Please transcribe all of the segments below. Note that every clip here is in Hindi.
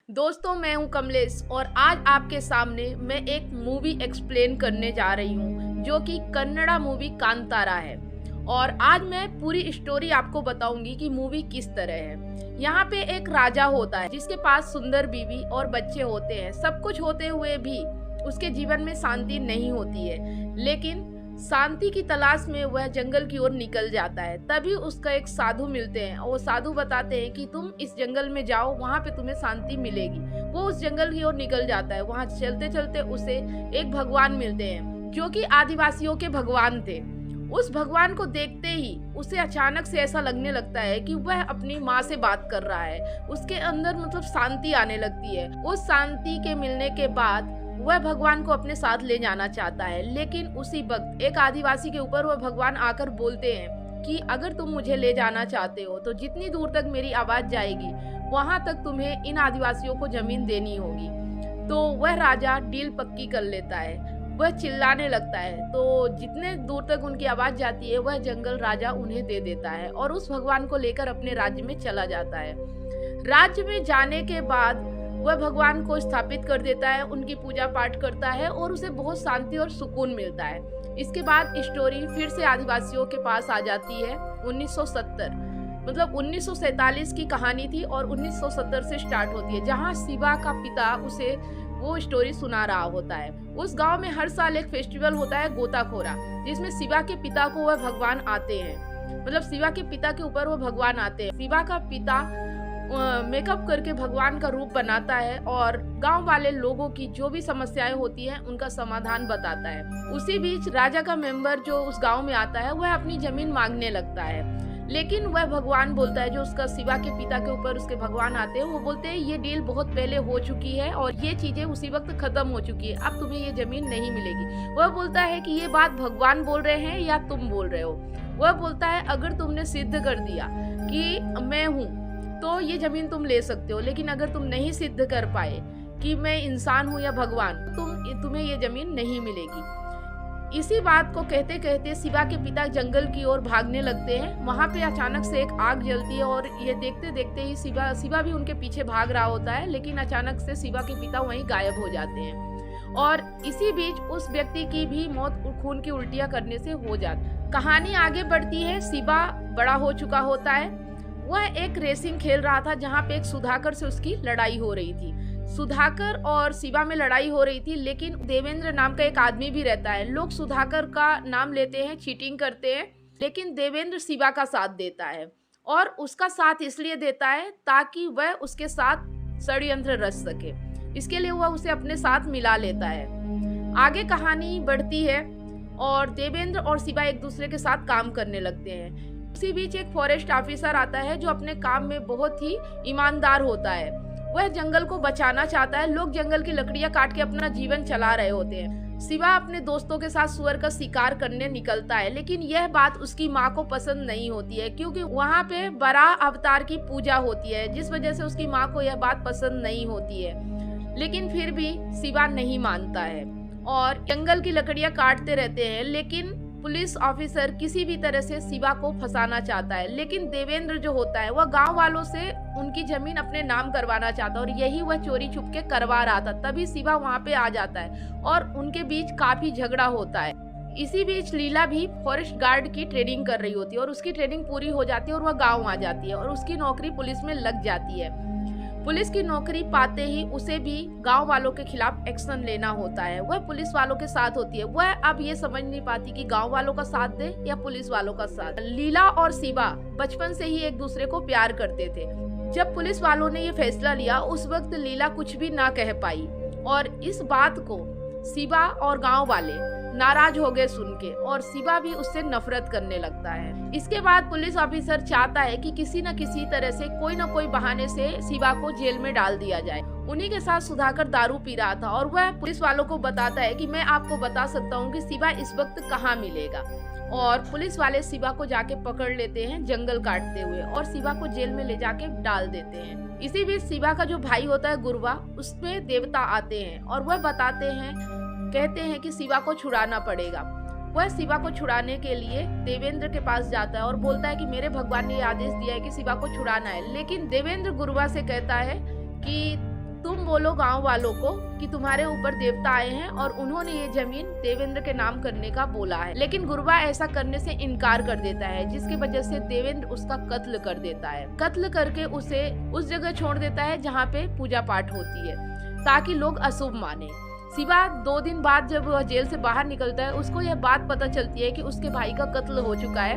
दोस्तों, मैं हूं कमलेश और आज आपके सामने मैं एक मूवी एक्सप्लेन करने जा रही हूं जो कि कन्नड़ा मूवी कांतारा है। और आज मैं पूरी स्टोरी आपको बताऊंगी कि मूवी किस तरह है। यहाँ पे एक राजा होता है जिसके पास सुंदर बीवी और बच्चे होते हैं। सब कुछ होते हुए भी उसके जीवन में शांति नहीं होती है, लेकिन शांति की तलाश में वह जंगल की ओर निकल जाता है। तभी उसका एक साधु मिलते हैं और वो साधु बताते हैं कि तुम इस जंगल में जाओ, वहाँ पे तुम्हें शांति मिलेगी। वो उस जंगल की ओर निकल जाता है। वहाँ चलते चलते उसे एक भगवान मिलते हैं जो कि आदिवासियों के भगवान थे। उस भगवान को देखते ही उसे अचानक से ऐसा लगने लगता है कि वह अपनी माँ से बात कर रहा है। उसके अंदर शांति आने लगती है। उस शांति के मिलने के बाद वह भगवान को अपने साथ ले जाना चाहता है, लेकिन उसी वक्त एक आदिवासी के ऊपर वह भगवान आकर बोलते हैं कि अगर तुम मुझे ले जाना चाहते हो तो जितनी दूर तक मेरी आवाज जाएगी वहां तक तुम्हें इन आदिवासियों को जमीन देनी होगी। तो वह राजा डील पक्की कर लेता है। वह चिल्लाने लगता है तो जितने दूर तक उनकी आवाज जाती है वह जंगल राजा उन्हें दे देता है और उस भगवान को लेकर अपने राज्य में चला जाता है। राज्य में जाने के बाद वह भगवान को स्थापित कर देता है, उनकी पूजा पाठ करता है और उसे बहुत शांति और सुकून मिलता है। इसके बाद स्टोरी फिर से आदिवासियों के पास आ जाती है। 1970 1947 की कहानी थी और 1970 से स्टार्ट होती है, जहां शिवा का पिता उसे वो स्टोरी सुना रहा होता है। उस गांव में हर साल एक फेस्टिवल होता है गोताखोरा, जिसमें शिवा के पिता को वह भगवान आते हैं। शिवा के पिता के ऊपर वो भगवान आते हैं। शिवा का पिता मेकअप करके भगवान का रूप बनाता है और गांव वाले लोगों की जो भी समस्याएं होती हैं उनका समाधान बताता है। उसी बीच राजा का मेंबर जो उस गांव में आता है वह अपनी जमीन मांगने लगता है, लेकिन वह भगवान बोलता है, जो उसका शिवा के पिता के ऊपर उसके भगवान आते हैं, वो बोलते हैं ये डील बहुत पहले हो चुकी है और ये चीजें उसी वक्त खत्म हो चुकी है, अब तुम्हें ये जमीन नहीं मिलेगी। वह बोलता है कि ये बात भगवान बोल रहे हैं या तुम बोल रहे हो। वह बोलता है अगर तुमने सिद्ध कर दिया कि मैं हूँ तो ये जमीन तुम ले सकते हो, लेकिन अगर तुम नहीं सिद्ध कर पाए कि मैं इंसान हूँ या भगवान, तुम्हें ये जमीन नहीं मिलेगी। इसी बात को कहते कहते शिवा के पिता जंगल की ओर भागने लगते हैं। वहां पे अचानक से एक आग जलती है और ये देखते देखते ही शिवा भी उनके पीछे भाग रहा होता है, लेकिन अचानक से शिवा के पिता वहीं गायब हो जाते हैं। और इसी बीच उस व्यक्ति की भी मौत खून की उल्टियां करने से हो जाती। कहानी आगे बढ़ती है। शिवा बड़ा हो चुका होता है। वह एक रेसिंग खेल रहा था जहां पे एक सुधाकर से उसकी लड़ाई हो रही थी। सुधाकर और शिवा में लड़ाई हो रही थी, लेकिन देवेंद्र नाम का एक आदमी भी रहता है। लोग सुधाकर का नाम लेते हैं, चीटिंग करते हैं, लेकिन देवेंद्र शिवा का साथ देता है और उसका साथ इसलिए देता है ताकि वह उसके साथ षड्यंत्र रच सके। इसके लिए वह उसे अपने साथ मिला लेता है। आगे कहानी बढ़ती है और देवेंद्र और शिवा एक दूसरे के साथ काम करने लगते हैं। उसी बीच एक फॉरेस्ट ऑफिसर आता है जो अपने काम में बहुत ही ईमानदार होता है। वह जंगल को बचाना चाहता है। लोग जंगल की लकड़ियां काट के अपना जीवन चला रहे होते हैं। शिवा अपने दोस्तों के साथ सुअर का शिकार करने निकलता है, लेकिन यह बात उसकी माँ को पसंद नहीं होती है क्योंकि वहाँ पे बड़ा अवतार की पूजा होती है, जिस वजह से उसकी माँ को यह बात पसंद नहीं होती है। लेकिन फिर भी शिवा नहीं मानता है और जंगल की लकड़ियां काटते रहते हैं। लेकिन पुलिस ऑफिसर किसी भी तरह से शिवा को फंसाना चाहता है, लेकिन देवेंद्र जो होता है वह गांव वालों से उनकी जमीन अपने नाम करवाना चाहता है और यही वह चोरी छुप के करवा रहा था। तभी शिवा वहां पे आ जाता है और उनके बीच काफी झगड़ा होता है। इसी बीच लीला भी फॉरेस्ट गार्ड की ट्रेनिंग कर रही होती है और उसकी ट्रेनिंग पूरी हो जाती है और वह गाँव आ जाती है और उसकी नौकरी पुलिस में लग जाती है। पुलिस की नौकरी पाते ही उसे भी गांव वालों के खिलाफ एक्शन लेना होता है। वह पुलिस वालों के साथ होती है। वह अब ये समझ नहीं पाती कि गांव वालों का साथ दे या पुलिस वालों का साथ। लीला और शिवा बचपन से ही एक दूसरे को प्यार करते थे। जब पुलिस वालों ने ये फैसला लिया उस वक्त लीला कुछ भी ना कह पाई और इस बात को शिवा और गाँव वाले नाराज हो गए सुन के और शिवा भी उससे नफरत करने लगता है। इसके बाद पुलिस ऑफिसर चाहता है कि किसी न किसी तरह से कोई न कोई बहाने से शिवा को जेल में डाल दिया जाए। उन्हीं के साथ सुधाकर दारू पी रहा था और वह पुलिस वालों को बताता है कि मैं आपको बता सकता हूँ कि शिवा इस वक्त कहाँ मिलेगा। और पुलिस वाले शिवा को जाके पकड़ लेते हैं जंगल काटते हुए और शिवा को जेल में ले जाके डाल देते हैं। इसी बीच शिवा का जो भाई होता है गुरवा, उसमें देवता आते हैं और वह कहते हैं कि शिवा को छुड़ाना पड़ेगा। वह शिवा को छुड़ाने के लिए देवेंद्र के पास जाता है और बोलता है कि मेरे भगवान ने आदेश दिया है कि शिवा को छुड़ाना है, लेकिन देवेंद्र गुरवा से कहता है कि बोलो गांव वालों को कि तुम्हारे ऊपर देवता आए हैं और उन्होंने ये जमीन देवेंद्र के नाम करने का बोला है। लेकिन गुरबा ऐसा करने से इनकार कर देता है, जिसकी वजह से देवेंद्र उसका कत्ल कर देता है। कत्ल करके उसे उस जगह छोड़ देता है जहाँ पे पूजा पाठ होती है, ताकि लोग अशुभ माने। शिवा 2 दिन बाद जब वह जेल से बाहर निकलता है, उसको यह बात पता चलती है कि उसके भाई का कत्ल हो चुका है।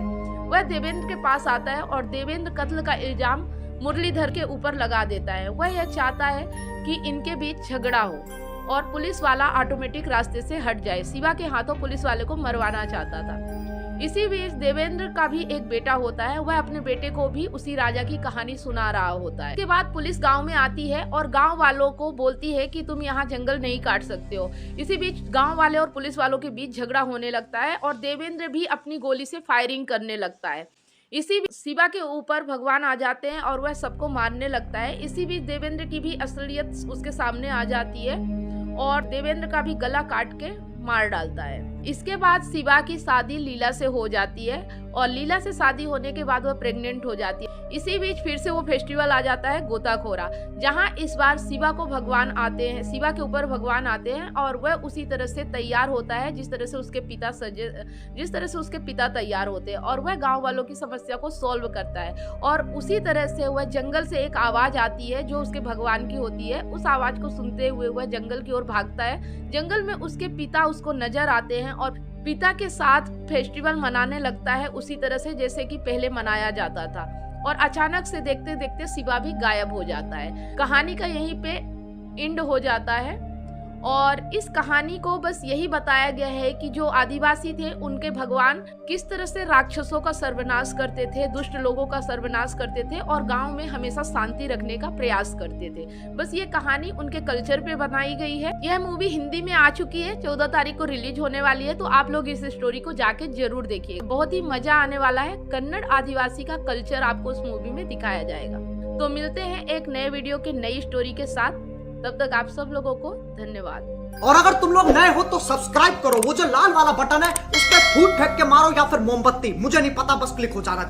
वह देवेंद्र के पास आता है और देवेंद्र कत्ल का इल्जाम मुरलीधर के ऊपर लगा देता है। वह यह चाहता है कि इनके बीच झगड़ा हो और पुलिस वाला ऑटोमेटिक रास्ते से हट जाए। शिवा के हाथों पुलिस वाले को मरवाना चाहता था। इसी बीच देवेंद्र का भी एक बेटा होता है, वह अपने बेटे को भी उसी राजा की कहानी सुना रहा होता है। इसके बाद पुलिस गांव में आती है और गांव वालों को बोलती है कि तुम यहाँ जंगल नहीं काट सकते हो। इसी बीच गांव वाले और पुलिस वालों के बीच झगड़ा होने लगता है और देवेंद्र भी अपनी गोली से फायरिंग करने लगता है। इसी बीच शिवा के ऊपर भगवान आ जाते हैं और वह सबको मारने लगता है। इसी बीच देवेंद्र की भी असलियत उसके सामने आ जाती है और देवेंद्र का भी गला काट के मार डालता है। इसके बाद शिवा की शादी लीला से हो जाती है और लीला से शादी होने के बाद वह प्रेग्नेंट हो जाती है। इसी बीच फिर से वो फेस्टिवल आ जाता है गोताखोरा, जहां इस बार शिवा को भगवान आते हैं, शिवा के ऊपर भगवान आते हैं और वह उसी तरह से तैयार होता है जिस तरह से उसके पिता तैयार होते हैं और वह गांव वालों की समस्या को सॉल्व करता है। और उसी तरह से वह जंगल से एक आवाज आती है जो उसके भगवान की होती है। उस आवाज को सुनते हुए वह जंगल की ओर भागता है। जंगल में उसके पिता उसको नजर आते हैं और पिता के साथ फेस्टिवल मनाने लगता है उसी तरह से जैसे कि पहले मनाया जाता था। और अचानक से देखते देखते शिवा भी गायब हो जाता है। कहानी का यहीं पे एंड हो जाता है और इस कहानी को बस यही बताया गया है कि जो आदिवासी थे उनके भगवान किस तरह से राक्षसों का सर्वनाश करते थे, दुष्ट लोगों का सर्वनाश करते थे और गांव में हमेशा शांति रखने का प्रयास करते थे। बस ये कहानी उनके कल्चर पे बनाई गई है। यह मूवी हिंदी में आ चुकी है, 14 तारीख को रिलीज होने वाली है, तो आप लोग इस स्टोरी को जाके जरूर देखिए। बहुत ही मजा आने वाला है। कन्नड़ आदिवासी का कल्चर आपको उस मूवी में दिखाया जाएगा। तो मिलते हैं एक नए वीडियो के नई स्टोरी के साथ। तब तक आप सब लोगों को धन्यवाद। और अगर तुम लोग नए हो तो सब्सक्राइब करो, वो जो लाल वाला बटन है उस पर फूट फेंक के मारो या फिर मोमबत्ती, मुझे नहीं पता, बस क्लिक हो जाना।